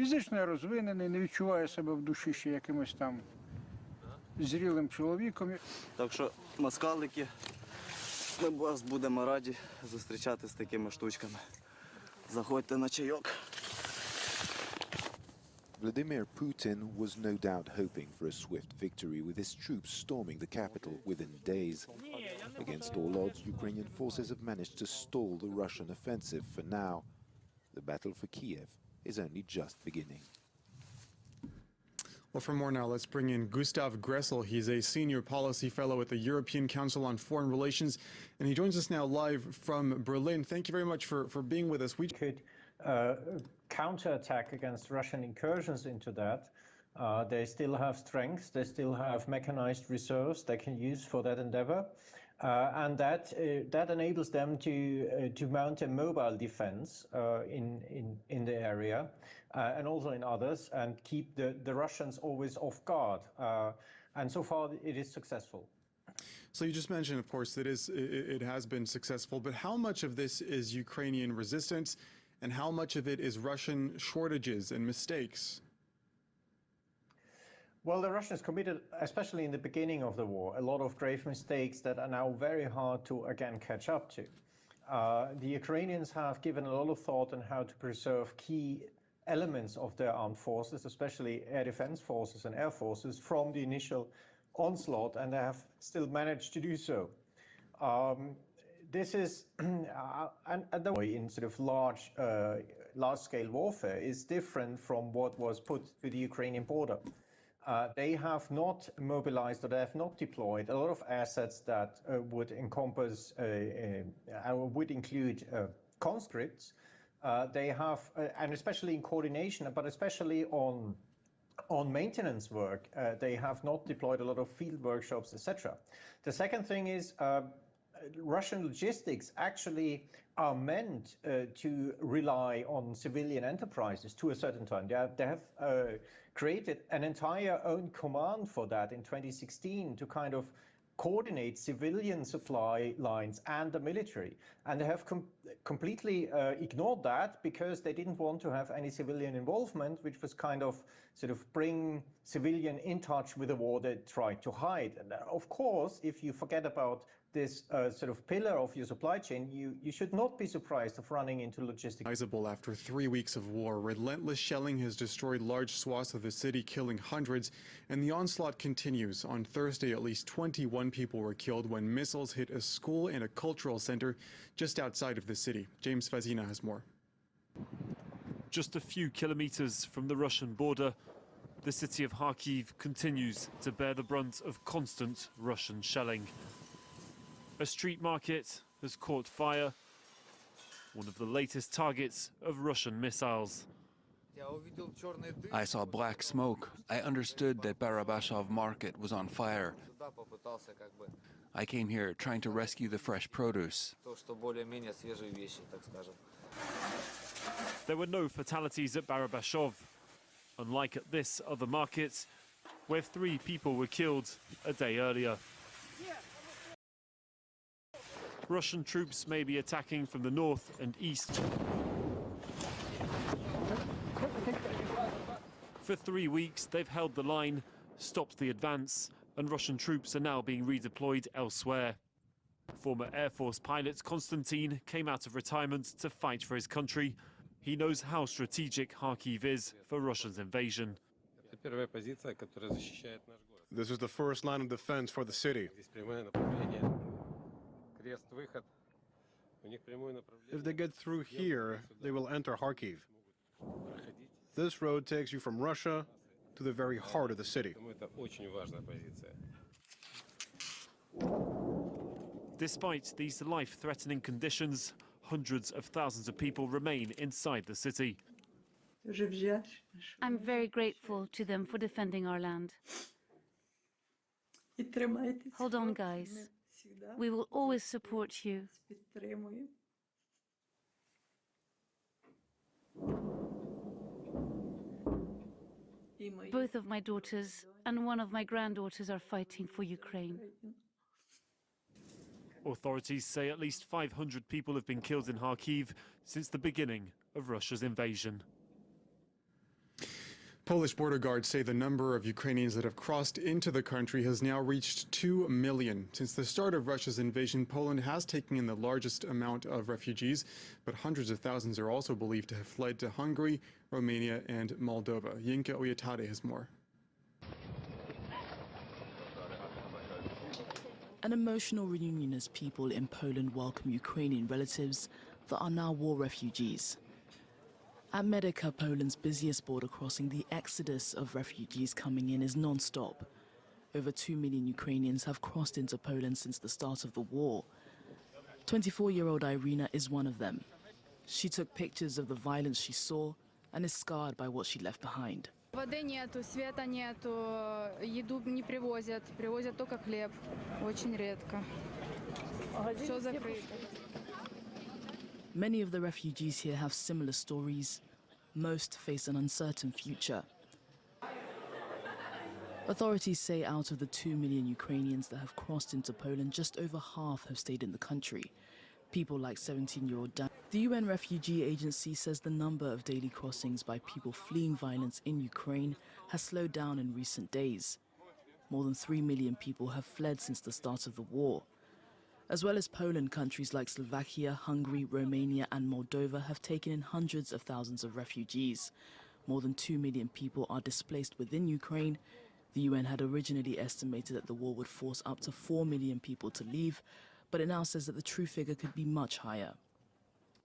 Фізично я розвинений, не відчуваю себе в душі ще якимось там зрілим чоловіком. Так що, москалики, ми вас будемо раді зустрічати з такими штучками. Заходьте на чайок. Vladimir Putin was no doubt hoping for a swift victory with his troops storming the capital within days. Against all odds, Ukrainian forces have managed to stall the Russian offensive for now. The battle for Kiev is only just beginning. Well, for more now, let's bring in Gustav Gressel. He's a senior policy fellow at the European Council on Foreign Relations, and he joins us now live from Berlin. Thank you very much for being with us. We could counterattack against Russian incursions into that. They still have strength, they still have mechanized reserves they can use for that endeavor. And that enables them to mount a mobile defense in the area and also in others, and keep the Russians always off guard. And so far it is successful. So you just mentioned, of course, it has been successful, but how much of this is Ukrainian resistance and how much of it is Russian shortages and mistakes? Well, the Russians committed, especially in the beginning of the war, a lot of grave mistakes that are now very hard to again catch up to. The Ukrainians have given a lot of thought on how to preserve key elements of their armed forces, especially air defense forces and air forces, from the initial onslaught, and they have still managed to do so. This is, and the way in sort of large-scale warfare is different from what was put to the Ukrainian border. They have not mobilized or they have not deployed a lot of assets that would encompass, would include conscripts. They have, and especially in coordination, but especially on maintenance work, they have not deployed a lot of field workshops, etc. The second thing is Russian logistics actually are meant to rely on civilian enterprises to a certain time. They have created an entire own command for that in 2016 to kind of coordinate civilian supply lines and the military. And they have completely ignored that because they didn't want to have any civilian involvement, which was kind of sort of bring civilian in touch with the war they tried to hide. And of course, if you forget about this sort of pillar of your supply chain, you should not be surprised of running into logistics. After 3 weeks of war, relentless shelling has destroyed large swaths of the city, killing hundreds, and the onslaught continues. On Thursday, at least 21 people were killed when missiles hit a school and a cultural center just outside of the city. James Fazina has more. Just a few kilometers from the Russian border, the city of Kharkiv continues to bear the brunt of constant Russian shelling. A street market has caught fire, one of the latest targets of Russian missiles. I saw black smoke. I understood that Barabashov market was on fire. I came here trying to rescue the fresh produce. There were no fatalities at Barabashov, unlike at this other market, where 3 people were killed a day earlier. Russian troops may be attacking from the north and east. For 3 weeks, they've held the line, stopped the advance, and Russian troops are now being redeployed elsewhere. Former Air Force pilot Konstantin came out of retirement to fight for his country. He knows how strategic Kharkiv is for Russia's invasion. This is the first line of defense for the city. If they get through here, they will enter Kharkiv. This road takes you from Russia to the very heart of the city. Despite these life-threatening conditions, hundreds of thousands of people remain inside the city. I'm very grateful to them for defending our land. Hold on, guys. We will always support you. Both of my daughters and one of my granddaughters are fighting for Ukraine. Authorities say at least 500 people have been killed in Kharkiv since the beginning of Russia's invasion. Polish border guards say the number of Ukrainians that have crossed into the country has now reached 2 million. Since the start of Russia's invasion, Poland has taken in the largest amount of refugees, but hundreds of thousands are also believed to have fled to Hungary, Romania, and Moldova. Yinka Oyatade has more. An emotional reunion as people in Poland welcome Ukrainian relatives that are now war refugees. At Medyka, Poland's busiest border crossing, the exodus of refugees coming in is non-stop. Over 2 million Ukrainians have crossed into Poland since the start of the war. 24-year-old Irina is one of them. She took pictures of the violence she saw and is scarred by what she left behind. Воды нету, света нету, еду не привозят, привозят только хлеб, очень редко. Все закрыто. Many of the refugees here have similar stories. Most face an uncertain future. Authorities say out of the 2 million Ukrainians that have crossed into Poland, just over half have stayed in the country. People like 17-year-old Dan. The UN Refugee Agency says the number of daily crossings by people fleeing violence in Ukraine has slowed down in recent days. More than 3 million people have fled since the start of the war. As well as Poland, countries like Slovakia, Hungary, Romania and Moldova have taken in hundreds of thousands of refugees. More than 2 million people are displaced within Ukraine. The UN had originally estimated that the war would force up to 4 million people to leave, but it now says that the true figure could be much higher.